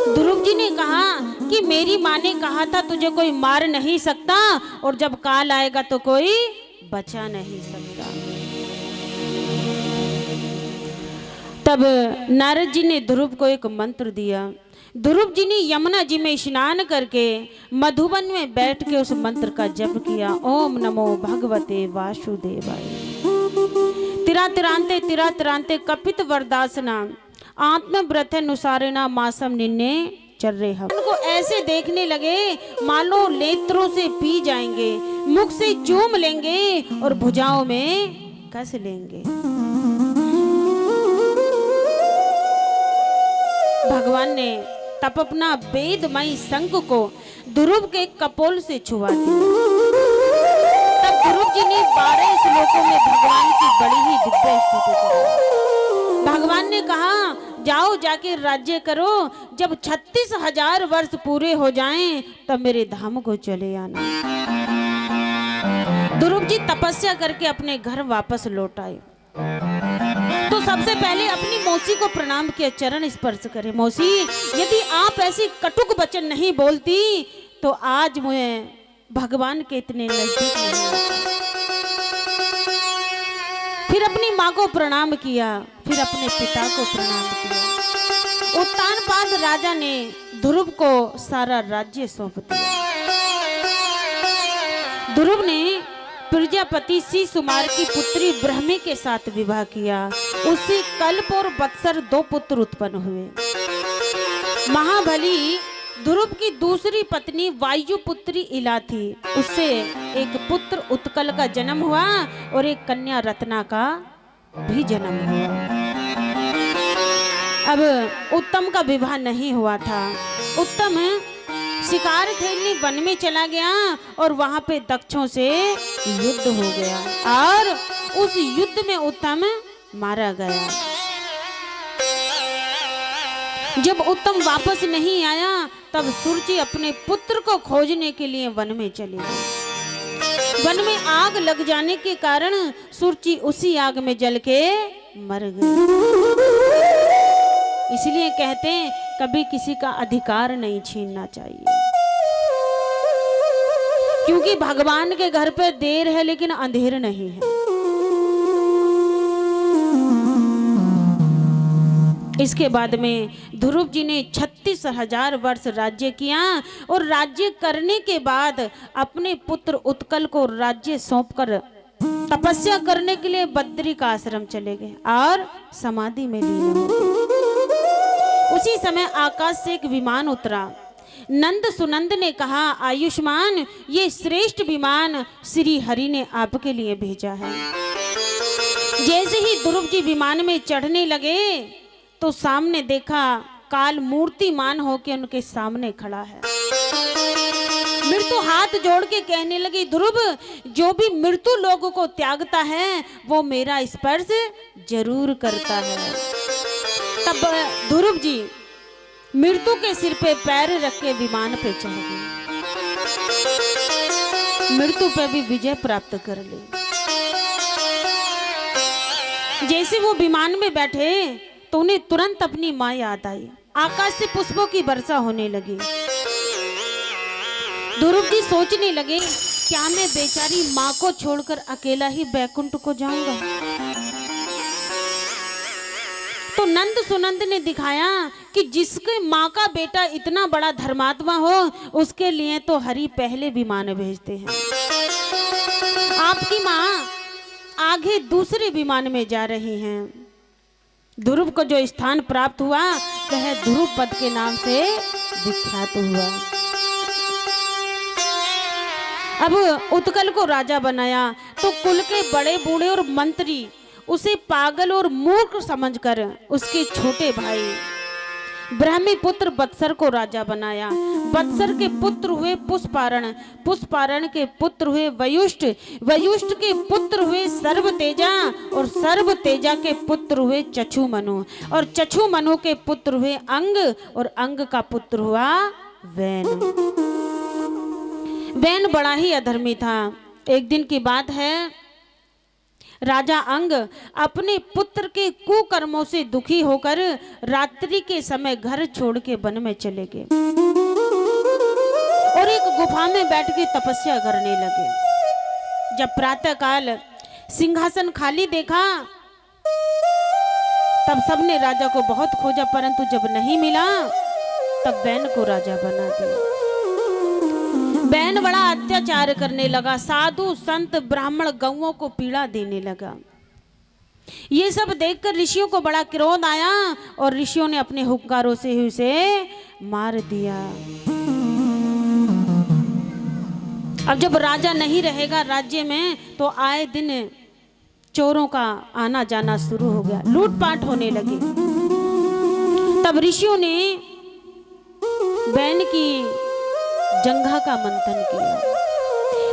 ध्रुव जी ने कहा कि मेरी माँ ने कहा था तुझे कोई मार नहीं सकता और जब काल आएगा तो कोई बचा नहीं सकता। तब नारद जी ने ध्रुव को एक मंत्र दिया। ध्रुव जी ने यमुना जी में स्नान करके मधुबन में बैठ के उस मंत्र का जप किया। ओम नमो भगवते वासुदेवाय। तिरातिरांते कपित वरदासना आत्मव्रतनुसारेणा मासम निन्ने चर्रे हम। उनको ऐसे देखने लगे मानो नेत्रों से पी जाएंगे, मुख से चूम लेंगे और भुजाओं में कस लेंगे। भगवान ने तब अपना वेदमयी शंख को ध्रुव के कपोल से छुआ दिया। तब ध्रुव जी ने 12 श्लोकों में भगवान की बड़ी ही दिव्य स्तुति की। भगवान ने कहा जाओ जाके राज्य करो, जब 36,000 वर्ष पूरे हो जाएं तब मेरे धाम को चले आना। ध्रुव जी तपस्या करके अपने घर वापस लौट आए। तो सबसे पहले अपनी मौसी को प्रणाम किया, चरण स्पर्श करे। मौसी, यदि आप ऐसी कटुक वचन नहीं बोलती तो आज मुझे भगवान के इतने नजदीक नहीं आता। फिर अपनी माँ को प्रणाम किया, फिर अपने पिता को प्रणाम किया। उत्तानपाद राजा ने ध्रुव को सारा राज्य सौंप दिया। ध्रुव ने प्रजापति शिशुमार की पुत्री ब्रह्मी के साथ विवाह किया। उससे कल्प और वत्सर 2 पुत्र उत्पन्न हुए। महाबली ध्रुव की दूसरी पत्नी वायुपुत्री इला थी। उससे एक पुत्र उत्कल का जन्म हुआ और एक कन्या रत्ना का भी जन्म हुआ। अब उत्तम का विवाह नहीं हुआ था। उत्तम शिकार खेलने वन में चला गया और वहां पे दक्षों से युद्ध हो गया और उस युद्ध में उत्तम मारा गया। जब उत्तम वापस नहीं आया तब सुरुचि अपने पुत्र को खोजने के लिए वन में चली गई। वन में आग लग जाने के कारण सुरुचि उसी आग में जल के मर गई। इसलिए कहते हैं कभी किसी का अधिकार नहीं छीनना चाहिए, क्योंकि भगवान के घर पे देर है लेकिन अंधेर नहीं है। इसके बाद में ध्रुव जी ने 36,000 वर्ष राज्य किया और राज्य करने के बाद अपने पुत्र उत्कल को राज्य सौंपकर तपस्या करने के लिए बद्री का आश्रम चले गए और समाधि में लीन हो गए। उसी समय आकाश से एक विमान उतरा। नंद सुनंद ने कहा, आयुष्मान, ये श्रेष्ठ विमान श्री हरि ने आपके लिए भेजा है। जैसे ही ध्रुव जी विमान में चढ़ने लगे तो सामने देखा काल मूर्तिमान होकर उनके सामने खड़ा है। मृत्यु हाथ जोड़ के कहने लगी, ध्रुव, जो भी मृत्यु लोगों को त्यागता है वो मेरा स्पर्श जरूर करता है। तब ध्रुव जी मृत्यु के सिर पे पैर रख के विमान पे चढ़ गए। मृत्यु पे भी विजय प्राप्त कर ली। जैसे वो विमान में बैठे तो उन्हें तुरंत अपनी माँ याद आई। आकाश से पुष्पों की वर्षा होने लगी। ध्रुव जी सोचने लगे, क्या मैं बेचारी माँ को छोड़कर अकेला ही बैकुंठ को जाऊंगा? तो नंद सुनंद ने दिखाया कि जिसके माँ का बेटा इतना बड़ा धर्मात्मा हो उसके लिए तो हरि पहले विमान भेजते हैं। आपकी माँ आगे दूसरे विमान में जा रही हैं। ध्रुव को जो स्थान प्राप्त हुआ वह ध्रुव पद के नाम से विख्यात हुआ। अब उत्कल को राजा बनाया तो कुल के बड़े बूढ़े और मंत्री उसे पागल और मूर्ख समझकर उसके छोटे भाई ब्रह्मी पुत्र वत्सर को राजा बनाया। वत्सर के पुत्र हुए पुष्पारण, पुष्पारण के पुत्र हुए वयुष्ठ, वयुष्ठ के पुत्र हुए सर्वतेजा और सर्वतेजा के पुत्र हुए चक्षुमनु और चक्षुमनु के पुत्र हुए अंग और अंग का पुत्र हुआ वैन। वैन बड़ा ही अधर्मी था। एक दिन की बात है, राजा अंग अपने पुत्र के कुकर्मों से दुखी होकर रात्रि के समय घर छोड़ के वन में चले गए और एक गुफा में बैठ के तपस्या करने लगे। जब प्रातः काल सिंहासन खाली देखा तब सबने राजा को बहुत खोजा, परंतु जब नहीं मिला तब बैन को राजा बना दिया। बैन बड़ा अत्याचार करने लगा, साधु संत ब्राह्मण गौओं को पीड़ा देने लगा। ये सब देखकर ऋषियों को बड़ा क्रोध आया और ऋषियों ने अपने हुक्कारों से ही उसे मार दिया। अब जब राजा नहीं रहेगा राज्य में तो आए दिन चोरों का आना जाना शुरू हो गया, लूटपाट होने लगी। तब ऋषियों ने बैन की जंघा का मंथन किया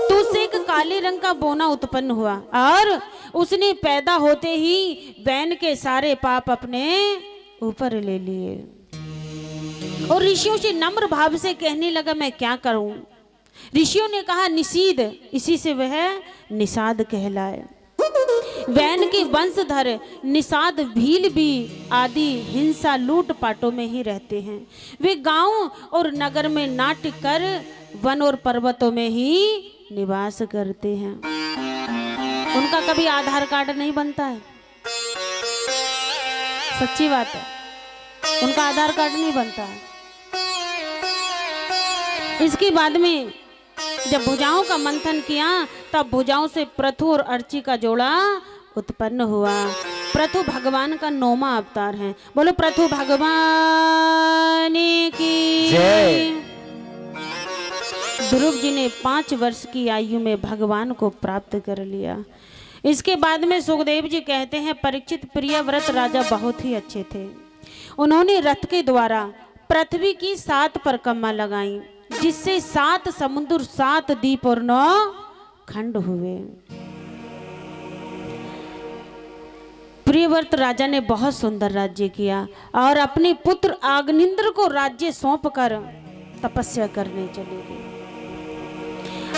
तो उससे एक काले रंग का बोना उत्पन्न हुआ और उसने पैदा होते ही बैन के सारे पाप अपने ऊपर ले लिए और ऋषियों से नम्र भाव से कहने लगा, मैं क्या करूं। ऋषियों ने कहा, निषीद, इसी से वह निषाद कहलाए। वैन के वंशधर निषाद भील भी आदि हिंसा लूट पाटों में ही रहते हैं। वे गांव और नगर में नाट्य कर वन और पर्वतों में ही निवास करते हैं। उनका कभी आधार कार्ड नहीं बनता है, सच्ची बात है, उनका आधार कार्ड नहीं बनता है। इसके बाद में जब भुजाओं का मंथन किया तब भुजाओं से प्रथु और अर्ची का जोड़ा उत्पन्न हुआ। प्रथु भगवान का 9वां अवतार है। बोलो प्रथु भगवान की जय। ध्रुव जी ने 5 वर्ष की आयु में भगवान को प्राप्त कर लिया। इसके बाद में सुखदेव जी कहते हैं, परीक्षित प्रियव्रत राजा बहुत ही अच्छे थे। उन्होंने रथ के द्वारा पृथ्वी की 7 परिक्रमा लगाई, जिससे 7 समुद्र 7 द्वीप और 9 खंड हुए। प्रियव्रत राजा ने बहुत सुंदर राज्य किया और अपने पुत्र आग्निंद्र को राज्य सौंपकर तपस्या करने चले गए।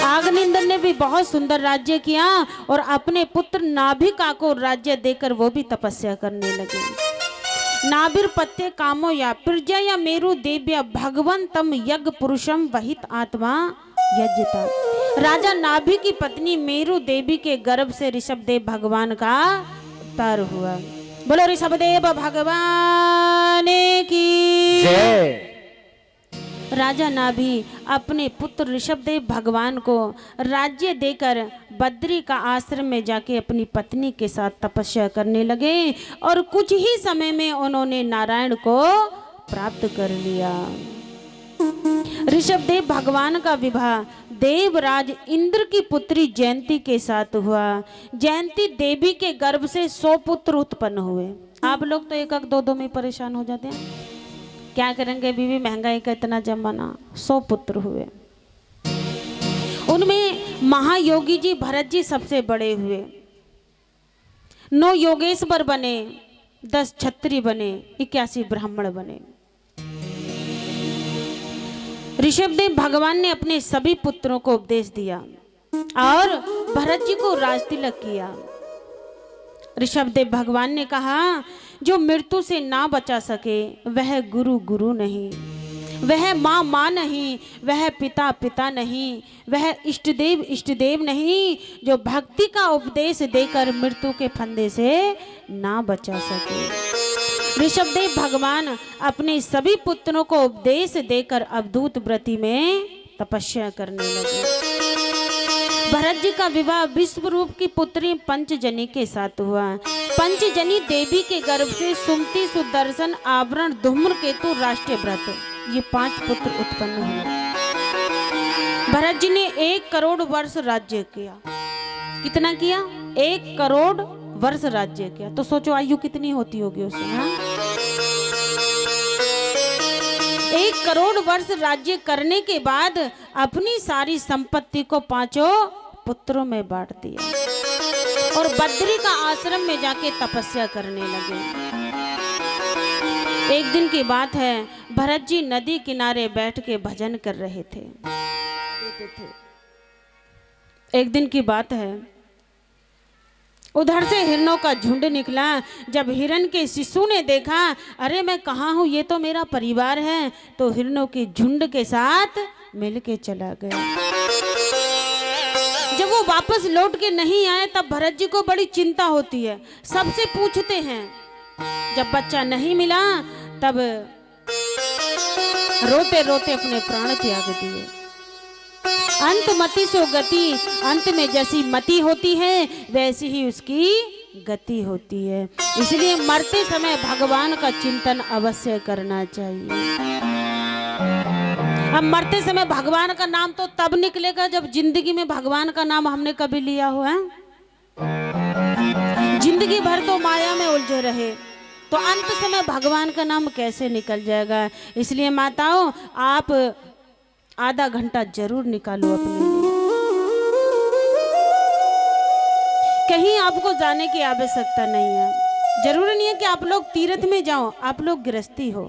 आग्निंद्र ने भी बहुत सुंदर राज्य किया और अपने पुत्र नाभिका को राज्य देकर वो भी तपस्या करने लगे। नाभिर पत्ते कामो या प्रजा या मेरु देव्या भगवन तम यज्ञ पुरुषम वहित आत्मा यज्ञता। राजा नाभि की पत्नी मेरु देवी के गर्भ से ऋषभदेव भगवान का अवतार हुआ। बोलो ऋषभदेव भगवान की जय। राजा नाभि अपने पुत्र ऋषभदेव भगवान को राज्य देकर बद्री का आश्रम में जाके अपनी पत्नी के साथ तपस्या करने लगे और कुछ ही समय में उन्होंने नारायण को प्राप्त कर लिया। ऋषभदेव भगवान का विवाह देवराज इंद्र की पुत्री जयंती के साथ हुआ। जयंती देवी के गर्भ से 100 पुत्र उत्पन्न हुए। आप लोग तो 1-1 2-2 में परेशान हो जाते हैं, क्या करेंगे बीवी, महंगाई का इतना जमाना। 100 पुत्र हुए। उनमें महायोगी जी भरत जी सबसे बड़े हुए। 9 योगेश्वर बने, 10 क्षत्रिय बने, 81 ब्राह्मण बने। ऋषभदेव भगवान ने अपने सभी पुत्रों को उपदेश दिया और भरत जी को राजतिलक किया। ऋषभदेव भगवान ने कहा, जो मृत्यु से ना बचा सके वह गुरु गुरु नहीं, वह माँ माँ नहीं, वह पिता पिता नहीं, वह इष्टदेव इष्टदेव नहीं, जो भक्ति का उपदेश देकर मृत्यु के फंदे से ना बचा सके। ऋषभदेव भगवान अपने सभी पुत्रों को उपदेश देकर अवधूत व्रति में तपस्या करने लगे। भरत जी का विवाह विश्वरूप की पुत्री पंचजनी के साथ हुआ। पंचजनी देवी के गर्भ से सुमति, सुदर्शन, आवरण, धूम्रकेतु, राष्ट्रीय व्रत, ये 5 पुत्र उत्पन्न हुए। भरत जी ने 1 करोड़ वर्ष राज्य किया। कितना किया? 1 करोड़ वर्ष राज्य किया। तो सोचो आयु कितनी होती होगी उसे। हाँ, 1 करोड़ वर्ष राज्य करने के बाद अपनी सारी संपत्ति को 5 पुत्रों में बांट दिया और बद्री का आश्रम में जाके तपस्या करने लगे। एक दिन की बात है, भरत जी नदी किनारे बैठ के भजन कर रहे थे। एक दिन की बात है, उधर से हिरणों का झुंड निकला। जब हिरण के शिशु ने देखा, अरे मैं कहाँ हूँ, ये तो मेरा परिवार है, तो हिरणों के झुंड के साथ मिलके चला गया। जब वो वापस लौट के नहीं आए तब भरत जी को बड़ी चिंता होती है। सबसे पूछते हैं, जब बच्चा नहीं मिला तब रोते रोते अपने प्राण त्याग दिए। अंत मति सो गति, अंत में जैसी मति होती है वैसी ही उसकी गति होती है। इसलिए मरते समय भगवान का चिंतन अवश्य करना चाहिए। अब मरते समय भगवान का नाम तो तब निकलेगा जब जिंदगी में भगवान का नाम हमने कभी लिया हो है। जिंदगी भर तो माया में उलझे रहे तो अंत समय भगवान का नाम कैसे निकल जाएगा। इसलिए माताओं, आप आधा घंटा जरूर निकालो अपने लिए। कहीं आपको जाने की आवश्यकता नहीं है। जरूरी नहीं है कि आप लोग तीर्थ में जाओ, आप लोग गृहस्थी हो,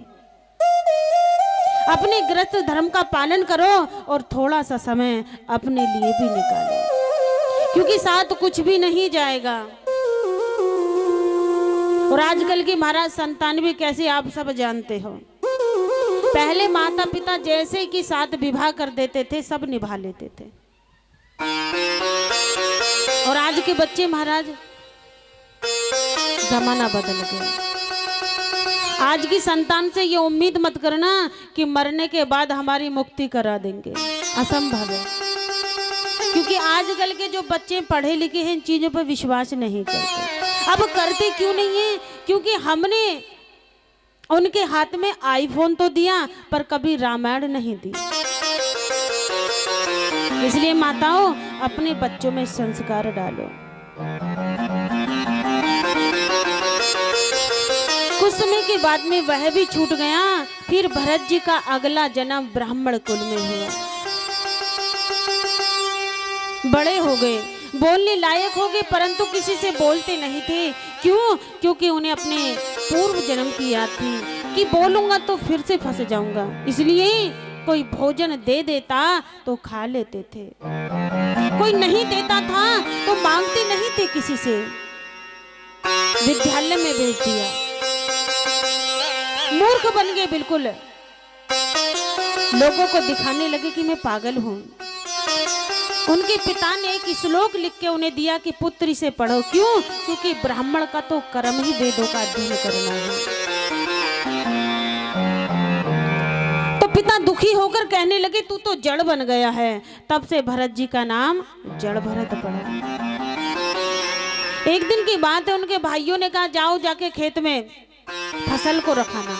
अपने गृहस्थ धर्म का पालन करो और थोड़ा सा समय अपने लिए भी निकालो, क्योंकि साथ कुछ भी नहीं जाएगा। और आजकल की महाराज संतान भी कैसी आप सब जानते हो। पहले माता पिता जैसे कि साथ विवाह कर देते थे, सब निभा लेते थे। और आज के बच्चे महाराज, जमाना बदल गया। आज की संतान से ये उम्मीद मत करना कि मरने के बाद हमारी मुक्ति करा देंगे, असंभव है। क्योंकि आजकल के जो बच्चे पढ़े लिखे हैं इन चीजों पर विश्वास नहीं करते। अब करते क्यों नहीं है? क्योंकि हमने उनके हाथ में आईफोन तो दिया पर कभी रामायण नहीं दी। इसलिए माताओं, अपने बच्चों में संस्कार डालो। कुछ समय के बाद में वह भी छूट गया। फिर भरत जी का अगला जन्म ब्राह्मण कुल में हुआ। बड़े हो गए, बोलने लायक हो गए, परंतु किसी से बोलते नहीं थे। क्यों? क्योंकि उन्हें अपने पूर्व जन्म की याद थी कि बोलूंगा तो फिर से फंस जाऊंगा। इसलिए कोई भोजन दे देता तो खा लेते थे, कोई नहीं देता था तो मांगते नहीं थे किसी से, विद्यालय में भेज दिया। मूर्ख बन गए बिल्कुल। लोगों को दिखाने लगे कि मैं पागल हूं। उनके पिता ने एक श्लोक लिख के उन्हें दिया कि पुत्र इसे पढ़ो। क्यों? क्योंकि ब्राह्मण का तो कर्म ही वेदों का अध्ययन करना है। तो पिता दुखी होकर कहने लगे तू तो जड़ बन गया है। तब से भरत जी का नाम जड़ भरत पड़ा। एक दिन की बात है, उनके भाइयों ने कहा जाओ जाके खेत में फसल को रखाना।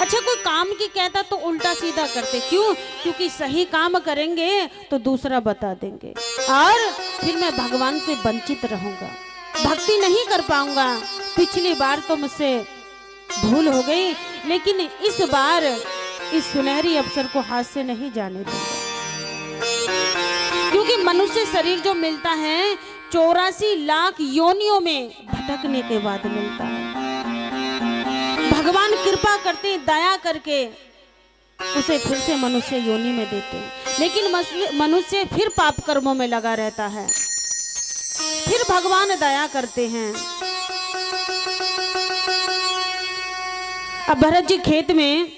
अच्छा, कोई काम की कहता तो उल्टा सीधा करते। क्यों? क्योंकि सही काम करेंगे तो दूसरा बता देंगे और फिर मैं भगवान से वंचित रहूंगा, भक्ति नहीं कर पाऊंगा। पिछली बार तो मुझसे भूल हो गई, लेकिन इस बार इस सुनहरी अवसर को हाथ से नहीं जाने दूंगा। क्योंकि मनुष्य शरीर जो मिलता है 84 लाख योनियों में भटकने के बाद मिलता है। भगवान कृपा करते, दया करके उसे फिर से मनुष्य योनि में देते हैं, लेकिन मनुष्य फिर पाप कर्मों में लगा रहता है। फिर भगवान दया करते हैं। अब भरत जी खेत में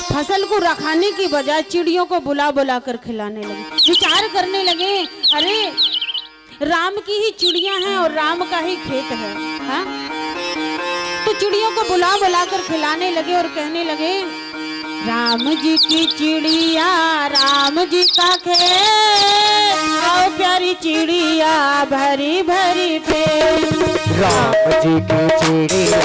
फसल को रखाने की बजाय चिड़ियों को बुला बुला कर खिलाने लगे। विचार करने लगे, अरे राम की ही चिड़ियां हैं और राम का ही खेत है, हा? तो चिड़ियों को बुला बुला कर खिलाने लगे और कहने लगे राम जी की चिड़िया राम जी का खेत, आओ प्यारी चिड़िया भरी भरी पेट। राम जी की चिड़िया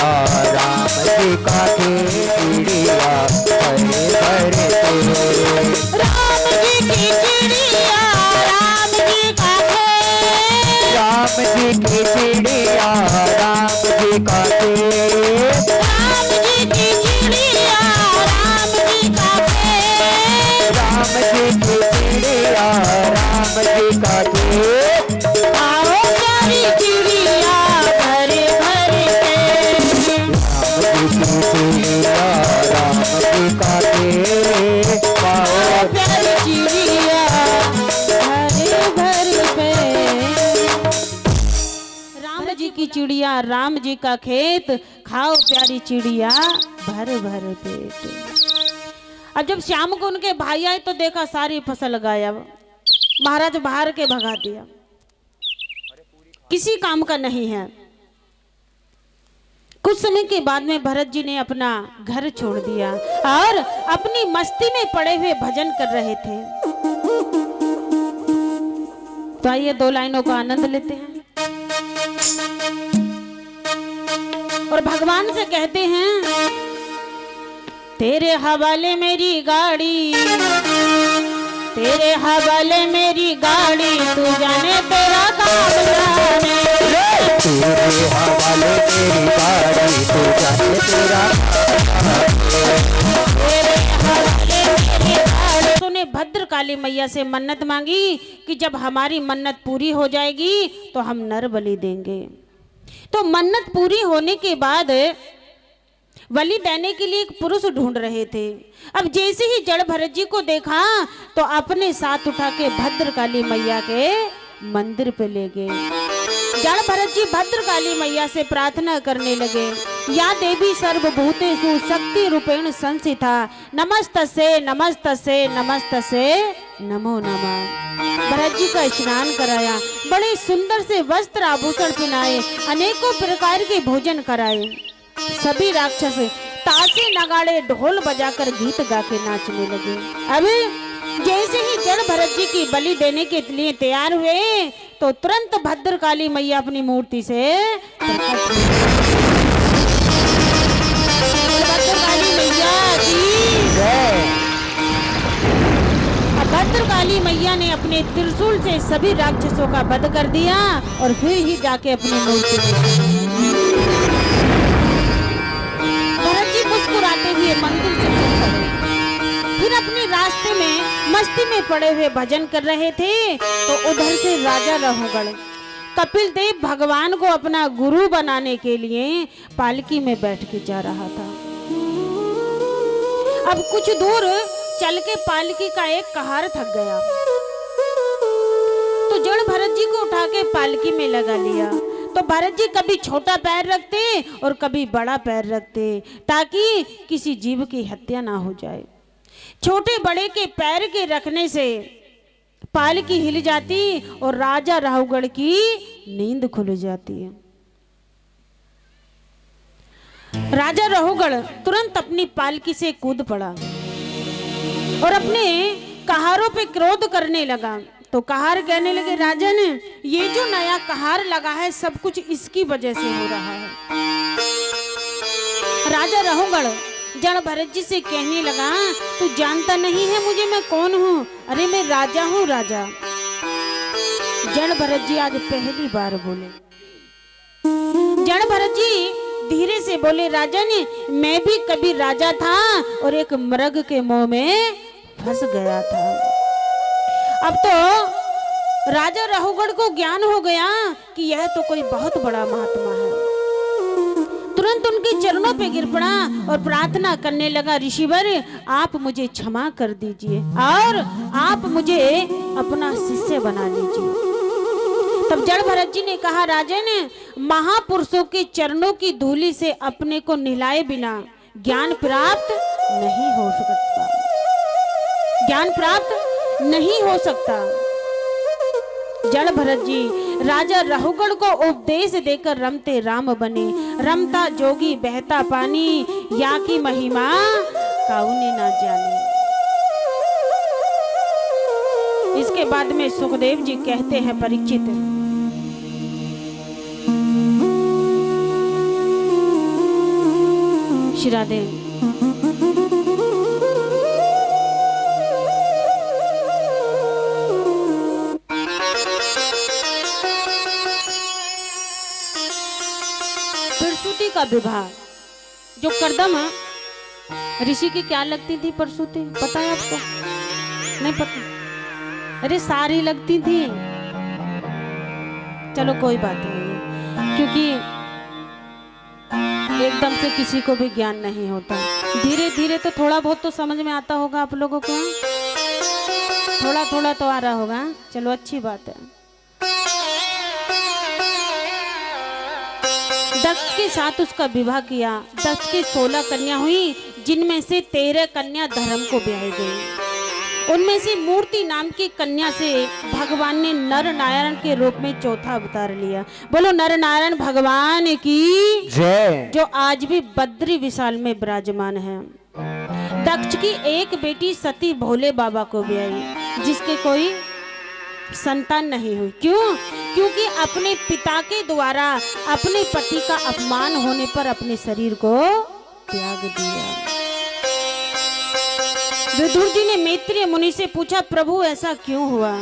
राम जी का खेत, चिड़िया भरी भरी पेट। राम जी की चिड़िया राम जी का खेत, राम जी की चिड़िया राम जी का खेत, राम जी की चिड़िया राम जी का खेत, राम जी की चिड़िया राम जी का खेत। आओ प्यारी चिड़िया भरी भरी पेट। राम जी की चिड़िया राम जी का खेत, खाओ प्यारी चिड़िया भर भर पेट। अब जब शाम को उनके भाई आए तो देखा सारी फसल गायब। महाराज बाहर के भगा दिया, किसी काम का नहीं है। कुछ समय के बाद में भरत जी ने अपना घर छोड़ दिया और अपनी मस्ती में पड़े हुए भजन कर रहे थे। तो आइए 2 लाइनों का आनंद लेते हैं और भगवान से कहते हैं, तेरे हवाले मेरी गाड़ी, तेरे हवाले मेरी गाड़ी, तू जाने तेरा काम जाने। तेरे हवाले तेरी गाड़ी, तू जाने तेरा तेरे हवाले मेरी गाड़ी। तूने भद्रकाली मैया से मन्नत मांगी कि जब हमारी मन्नत पूरी हो जाएगी तो हम नर बलि देंगे। तो मन्नत पूरी होने के बाद बलि देने के लिए एक पुरुष ढूंढ रहे थे। अब जैसे ही जड़ भरत जी को देखा तो अपने साथ उठा के भद्रकाली मैया के मंदिर पे ले गए। जड़ भरत जी भद्रकाली मैया से प्रार्थना करने लगे, या देवी सर्वभूतेषु शक्ति रूपेण संस्थिता, नमस्तसे नमस्तसे नमस्तसे नमो नमः। भरत जी का स्नान कराया, बड़े सुंदर से वस्त्र आभूषण पहनाए, अनेकों प्रकार के भोजन कराए। सभी राक्षस ताशे नगाड़े ढोल बजाकर गीत गा के नाचने लगे। अभी जैसे ही जड़ भरत जी की बलि देने के लिए तैयार हुए तो तुरंत भद्रकाली मैया अपनी मूर्ति से प्रकट हुई। भद्रकाली मैया की जय। भद्रकाली मैया ने अपने त्रिशूल से सभी राक्षसों का वध कर दिया और फिर ही जाके अपनी मूर्ति मुस्कुराते हुए मंदिर से चल पड़े। फिर अपने रास्ते में मस्ती में पड़े हुए भजन कर रहे थे तो उधर से राजा रहुगण कपिल देव भगवान को अपना गुरु बनाने के लिए पालकी में बैठ के जा रहा था। अब कुछ दूर चल के पालकी का एक कहार थक गया तो जड़ भरत जी को उठा के पालकी में लगा लिया। तो भरत जी कभी छोटा पैर रखते और कभी बड़ा पैर रखते ताकि किसी जीव की हत्या ना हो जाए। छोटे बड़े के पैर के रखने से पालकी हिल जाती और राजा राहुगढ़ की नींद खुल जाती है। राजा राहुगढ़ तुरंत अपनी पालकी से कूद पड़ा और अपने कहारों पे क्रोध करने लगा। तो कहार कहने लगे, राजन ये जो नया कहार लगा है सब कुछ इसकी वजह से हो रहा है। राजा राहुगढ़ जड़ भरत जी से कहने लगा, तू जानता नहीं है मुझे मैं कौन हूँ? अरे मैं राजा हूँ राजा। जड़ भरत जी आज पहली बार बोले। जड़ भरत जी धीरे से बोले, राजन मैं भी कभी राजा था और एक मृग के मुंह में फंस गया था। अब तो राजा राहुगढ़ को ज्ञान हो गया कि यह तो कोई बहुत बड़ा महात्मा है। तुरंत उनके चरणों पे गिर पड़ा और प्रार्थना करने लगा, ऋषिवर आप मुझे क्षमा कर दीजिए और आप मुझे अपना शिष्य बना लीजिए। तब जड़ भरत जी ने कहा, राजन महापुरुषों के चरणों की धूली से अपने को नहलाए बिना ज्ञान प्राप्त नहीं हो सकता, ज्ञान प्राप्त नहीं हो सकता। जड़ भरत जी राजा राहुगढ़ को उपदेश देकर रमते राम बने। रमता जोगी बहता पानी, या की महिमा काउने ना जाने। इसके बाद में सुखदेव जी कहते हैं, परीक्षित श्री राधे का विवाह जो करदम ऋषि की क्या लगती थी परसुती, पता है आपको? नहीं पता? अरे सारी लगती थी। चलो कोई बात नहीं, क्योंकि एकदम से किसी को भी ज्ञान नहीं होता। धीरे धीरे तो थोड़ा बहुत तो समझ में आता होगा आप लोगों को, थोड़ा थोड़ा तो आ रहा होगा। चलो अच्छी बात है। दक्ष के साथ उसका विवाह किया। दक्ष की 16 कन्या हुई, जिनमें से 13 कन्या धर्म को ब्याही गई। उनमें से मूर्ति नाम की कन्या से भगवान ने नर नारायण के रूप में चौथा अवतार लिया। बोलो नर नारायण भगवान की जय। जो आज भी बद्री विशाल में विराजमान है। दक्ष की एक बेटी सती भोले बाबा को ब्याही, जिसके कोई संतान नहीं हुई। क्यों? क्योंकि अपने पिता के द्वारा अपने पति का अपमान होने पर अपने शरीर को त्याग दिया। विदुर जी ने मैत्रेय मुनि से पूछा, प्रभु ऐसा क्यों हुआ?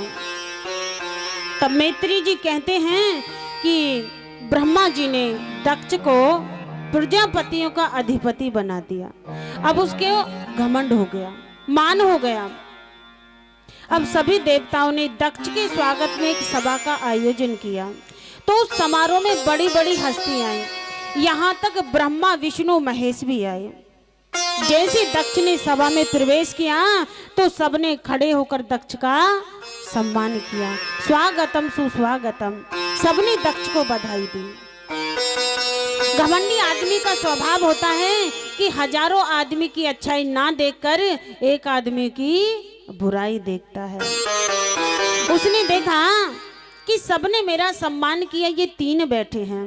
तब मैत्रेय जी कहते हैं कि ब्रह्मा जी ने दक्ष को प्रजापतियों का अधिपति बना दिया। अब उसके घमंड हो गया, मान हो गया। अब सभी देवताओं ने दक्ष के स्वागत में एक सभा का आयोजन किया। तो उस समारोह में बड़ी बड़ी हस्ती आई, यहाँ तक ब्रह्मा विष्णु महेश भी आए। जैसे दक्ष ने सभा में प्रवेश किया तो सबने खड़े होकर दक्ष का सम्मान किया। स्वागतम सुस्वागतम, सबने दक्ष को बधाई दी। घमंडी आदमी का स्वभाव होता है कि हजारों आदमी की अच्छाई ना देखकर एक आदमी की बुराई देखता है। उसने देखा कि सबने मेरा सम्मान किया, ये 3 बैठे हैं।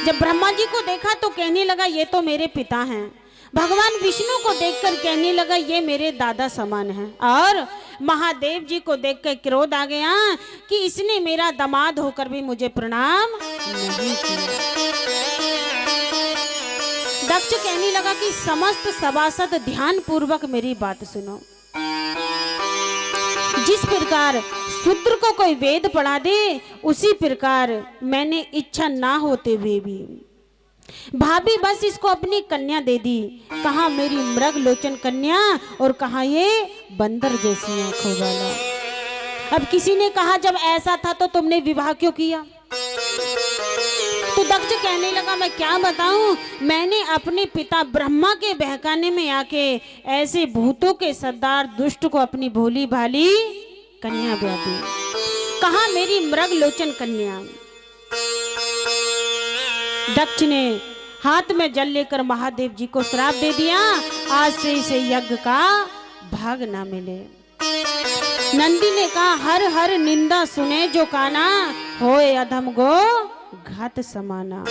जब ब्रह्मा जी को देखा तो कहने लगा ये तो मेरे पिता हैं। भगवान विष्णु को देखकर कहने लगा ये मेरे दादा समान हैं। और महादेव जी को देखकर क्रोध आ गया कि इसने मेरा दामाद होकर भी मुझे प्रणाम नहीं किया। दक्ष कहने लगा कि समस्त सभासद ध्यान पूर्वक मेरी बात सुनो। जिस प्रकार शूद्र को कोई वेद पढ़ा दे, उसी प्रकार मैंने इच्छा ना होते हुए भी भाभी बस इसको अपनी कन्या दे दी। कहाँ मेरी मृग लोचन कन्या और कहाँ ये बंदर जैसी आंखों वाला। अब किसी ने कहा जब ऐसा था तो तुमने विवाह क्यों किया? तो दक्ष कहने लगा मैं क्या बताऊं, मैंने अपने पिता ब्रह्मा के बहकाने में आके ऐसे भूतों के सरदार दुष्ट को अपनी भोली भाली कन्या ब्याह दी। कहाँ मेरी मृग लोचन कन्या। दक्ष ने हाथ में जल लेकर महादेव जी को श्राप दे दिया, आज से इसे यज्ञ का भाग ना मिले। नंदी ने कहा हर हर निंदा सुने जो काना, होए अधम गो घात समाना।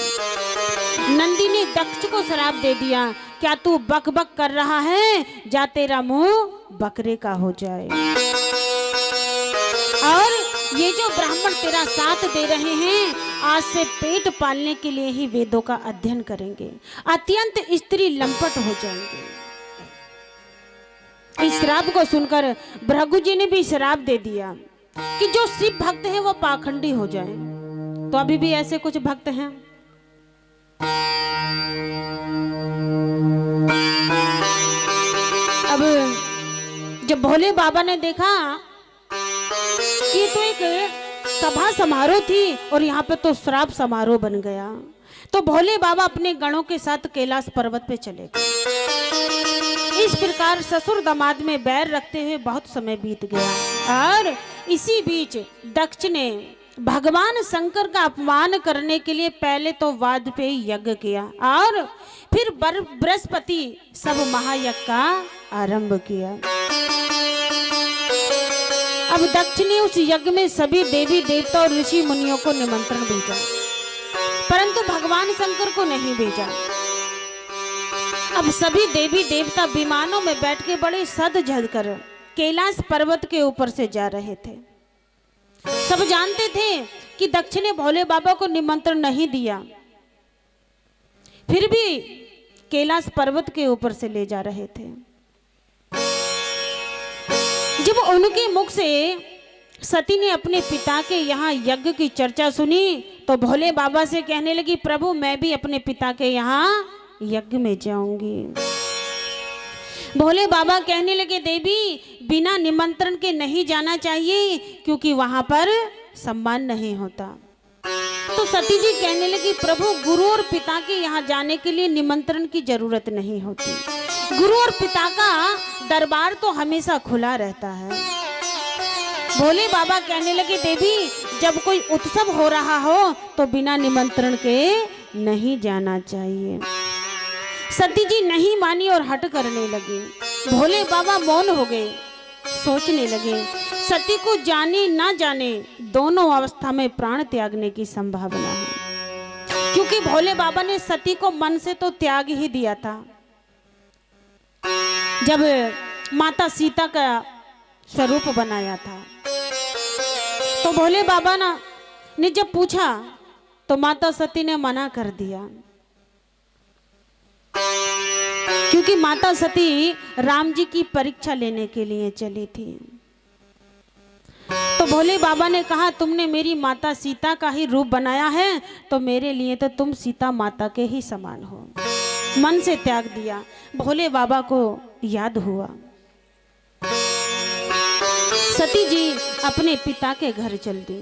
नंदी ने दक्ष को श्राप दे दिया, क्या तू बक बक कर रहा है, जा तेरा मुंह बकरे का हो जाए। और ये जो ब्राह्मण तेरा साथ दे रहे हैं, आज से पेट पालने के लिए ही वेदों का अध्ययन करेंगे, अत्यंत स्त्री लंपट हो जाएंगे। इस श्राप को सुनकर भृगु जी ने भी श्राप दे दिया कि जो शिव भक्त है वो पाखंडी हो जाए। तो अभी भी ऐसे कुछ भक्त हैं। अब जब भोले बाबा ने देखा कि तो एक सभा समारोह थी और यहाँ पे तो श्राप समारोह बन गया, तो भोले बाबा अपने गणों के साथ कैलाश पर्वत पे चले गए। इस प्रकार ससुर दामाद में बैर रखते हुए बहुत समय बीत गया। और इसी बीच दक्ष ने भगवान शंकर का अपमान करने के लिए पहले तो वाजपेयी यज्ञ किया और फिर बृहस्पति सब महायज्ञ का आरंभ किया। अब दक्ष ने उस यज्ञ में सभी देवी देवता और ऋषि मुनियों को निमंत्रण भेजा, परंतु भगवान शंकर को नहीं भेजा। अब सभी देवी देवता विमानों में बैठ के बड़े सद झद कर कैलाश पर्वत के ऊपर से जा रहे थे। सब जानते थे कि दक्ष ने भोले बाबा को निमंत्रण नहीं दिया, फिर भी कैलाश पर्वत के ऊपर से ले जा रहे थे। जब उनके मुख से सती ने अपने पिता के यहाँ यज्ञ की चर्चा सुनी तो भोले बाबा से कहने लगी, प्रभु मैं भी अपने पिता के यहाँ यज्ञ में जाऊंगी। भोले बाबा कहने लगे, देवी बिना निमंत्रण के नहीं जाना चाहिए क्योंकि वहां पर सम्मान नहीं होता। तो सती जी कहने लगी, प्रभु गुरु और पिता के यहाँ जाने के लिए निमंत्रण की जरूरत नहीं होती, गुरु और पिता का दरबार तो हमेशा खुला रहता है। भोले बाबा कहने लगे, देवी जब कोई उत्सव हो रहा हो तो बिना निमंत्रण के नहीं जाना चाहिए। सती जी नहीं मानी और हट करने लगे। भोले बाबा मौन हो गए, सोचने लगे सती को जाने ना जाने दोनों अवस्था में प्राण त्यागने की संभावना है, क्योंकि भोले बाबा ने सती को मन से तो त्याग ही दिया था। जब माता सीता का स्वरूप बनाया था तो भोले बाबा ने जब पूछा तो माता सती ने मना कर दिया, क्योंकि माता सती राम जी की परीक्षा लेने के लिए चली थी। तो भोले बाबा ने कहा तुमने मेरी माता सीता का ही रूप बनाया है तो मेरे लिए तो तुम सीता माता के ही समान हो। मन से त्याग दिया। भोले बाबा को याद हुआ सती जी अपने पिता के घर चल दी।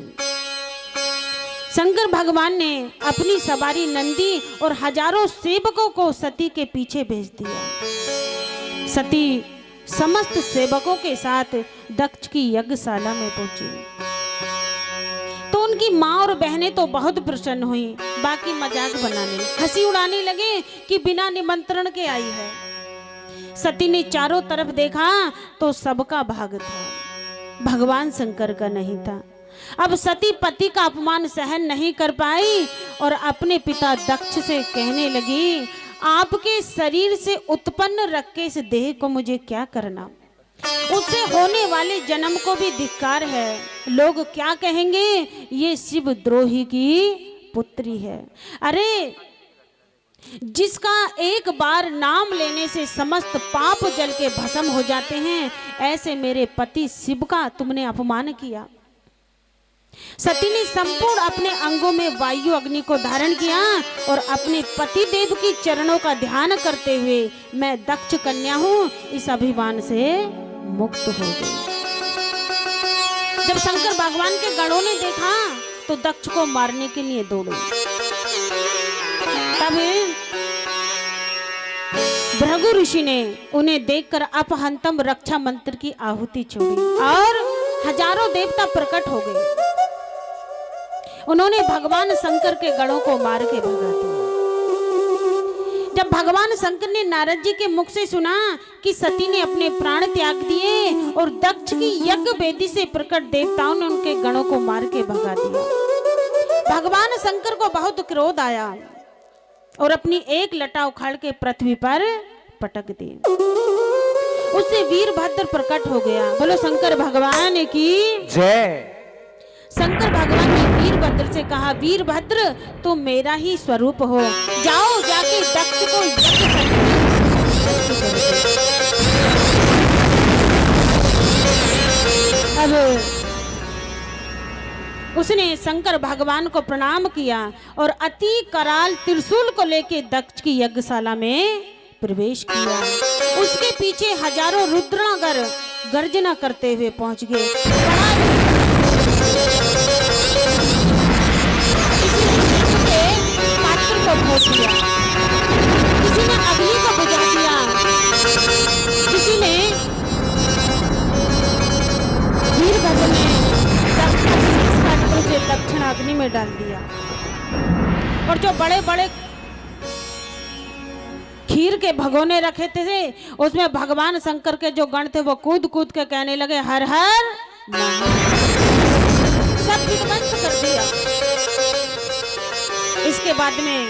शंकर भगवान ने अपनी सवारी नंदी और हजारों सेवकों को सती के पीछे भेज दिया। सती समस्त सेवकों के साथ दक्ष की यज्ञशाला में पहुंची तो उनकी माँ और बहनें तो बहुत प्रसन्न हुई, बाकी मजाक बनाने हंसी उड़ाने लगे कि बिना निमंत्रण के आई है। सती ने चारों तरफ देखा तो सबका भाग था, भगवान शंकर का नहीं था। अब सती पति का अपमान सहन नहीं कर पाई और अपने पिता दक्ष से कहने लगी आपके शरीर से उत्पन्न रखे इस देह को मुझे क्या करना, उससे होने वाले जन्म को भी धिक्कार है। लोग क्या कहेंगे, ये शिव द्रोही की पुत्री है। अरे जिसका एक बार नाम लेने से समस्त पाप जल के भस्म हो जाते हैं, ऐसे मेरे पति शिव का तुमने अपमान किया। सती ने संपूर्ण अपने अंगों में वायु अग्नि को धारण किया और अपने पति देव की चरणों का ध्यान करते हुए मैं दक्ष कन्या हूं इस अभिमान से मुक्त हो गई। जब शंकर भगवान के गणों ने देखा तो दक्ष को मारने के लिए दौड़े। तब भृगु ऋषि ने उन्हें देखकर अपहंतम रक्षा मंत्र की आहुति छोड़ी और हजारों देवता प्रकट हो गए। उन्होंने भगवान शंकर के गणों को मार के भगा दिया। जब भगवान शंकर ने नारद जी के मुख से सुना कि सती ने अपने प्राण त्याग दिए और दक्ष की यज्ञ वेदी से प्रकट देवताओं ने उनके गणों को मार के भगा दिया, भगवान शंकर को बहुत क्रोध आया और अपनी एक लटा उखाड़ के पृथ्वी पर पटक दी। उससे वीरभद्र प्रकट हो गया। बोलो शंकर भगवान की जय। शंकर भगवान ने वीरभद्र से कहा वीरभद्र तुम मेरा ही स्वरूप हो, जाओ जाके दक्ष को अब उसने शंकर भगवान को प्रणाम किया और अति कराल त्रिशूल को लेके दक्ष की यज्ञशाला में प्रवेश किया। उसके पीछे हजारों रुद्रागर गर्जना करते हुए पहुंच गए। पात्र को भोग दिया, किसी ने अग्नि को बुझा दिया, किसी ने वीरभद्र ने से दक्षिण अग्नि में डाल दिया और जो बड़े बड़े खीर के भगोने रखे थे उसमें भगवान शंकर के जो गण थे वो कूद कूद के कहने लगे हर हर सब विध्वंस कर दिया। इसके बाद में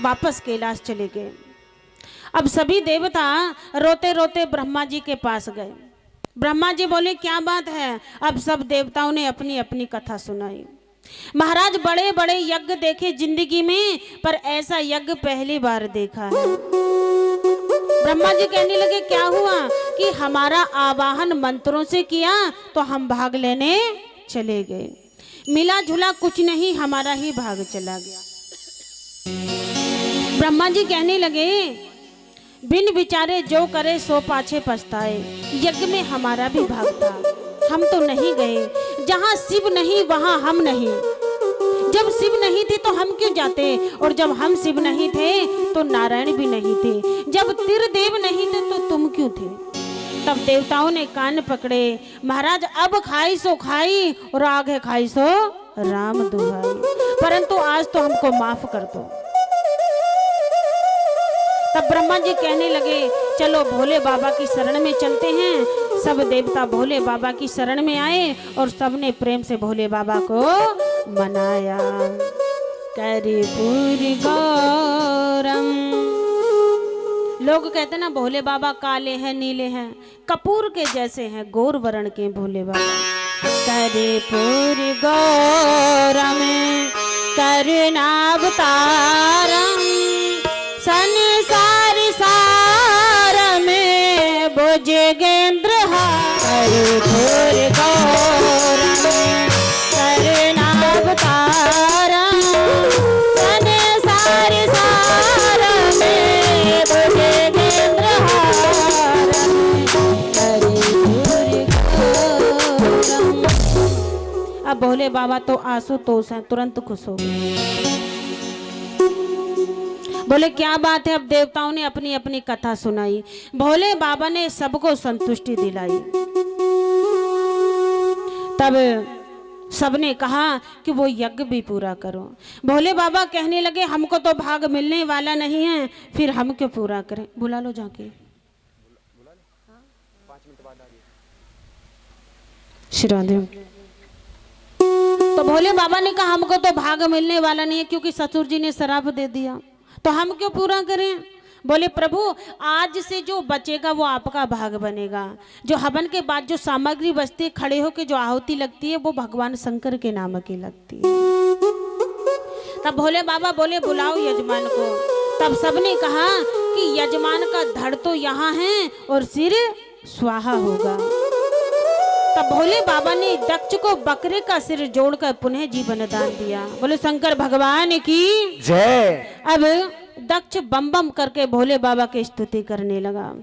वापस कैलाश चले गए। अब सभी देवता रोते रोते ब्रह्मा जी के पास गए। ब्रह्मा जी बोले क्या बात है। अब सब देवताओं ने अपनी अपनी कथा सुनाई। महाराज बड़े बड़े यज्ञ देखे जिंदगी में, पर ऐसा यज्ञ पहली बार देखा है। ब्रह्मा जी कहने लगे क्या हुआ कि हमारा आवाहन मंत्रों से किया तो हम भाग लेने चले गए, मिला जुला कुछ नहीं, हमारा ही भाग चला गया। ब्रह्मा जी कहने लगे बिन विचारे जो करे सो पाछे पछताए, यज्ञ में हमारा भी भाग था, हम तो नहीं गए। जहाँ शिव नहीं वहाँ हम नहीं। जब शिव नहीं थे तो हम क्यों जाते, और जब हम शिव नहीं थे तो नारायण भी नहीं थे। जब त्रिदेव नहीं थे तो तुम क्यों थे। तब देवताओं ने कान पकड़े, महाराज अब खाई सो खाई और आगे खाई सो राम दुहाई, परंतु आज तो हमको माफ कर दो। तब ब्रह्मा जी कहने लगे चलो भोले बाबा की शरण में चलते हैं। सब देवता भोले बाबा की शरण में आए और सबने प्रेम से भोले बाबा को मनाया। कर्पूर गौरम, लोग कहते हैं ना भोले बाबा काले हैं नीले हैं, कपूर के जैसे हैं गौर वर्ण के भोले बाबा। कर्पूर गौरम करुणावतारम संसार सार में भुजगेंद्र कर्पूर गौरम करुणावतारम संसार सार में भुजगेंद्र अब भोले बाबा तो आशुतोष हैं, तुरंत खुश हो गए। बोले क्या बात है। अब देवताओं ने अपनी अपनी कथा सुनाई, भोले बाबा ने सबको संतुष्टि दिलाई। तब सबने कहा कि वो यज्ञ भी पूरा करो। भोले बाबा कहने लगे हमको तो भाग मिलने वाला नहीं है, फिर हम क्यों पूरा करें। बुला लो जाके, श्री राधे। तो भोले बाबा ने कहा हमको तो भाग मिलने वाला नहीं है, क्योंकि ससुर जी ने शराब दे दिया, तो हम क्यों पूरा करें। बोले प्रभु आज से जो बचेगा वो आपका भाग बनेगा। जो हवन के बाद जो सामग्री बचती है, खड़े होकर जो आहुति लगती है, वो भगवान शंकर के नाम की लगती है। तब भोले बाबा बोले बुलाओ यजमान को। तब सबने कहा कि यजमान का धड़ तो यहाँ है और सिर स्वाहा होगा। तब भोले बाबा ने दक्ष को बकरे का सिर जोड़कर पुनः जीवन दान दिया। बोले शंकर भगवान की जय। अब दक्ष बम बम करके भोले बाबा की स्तुति करने लगा।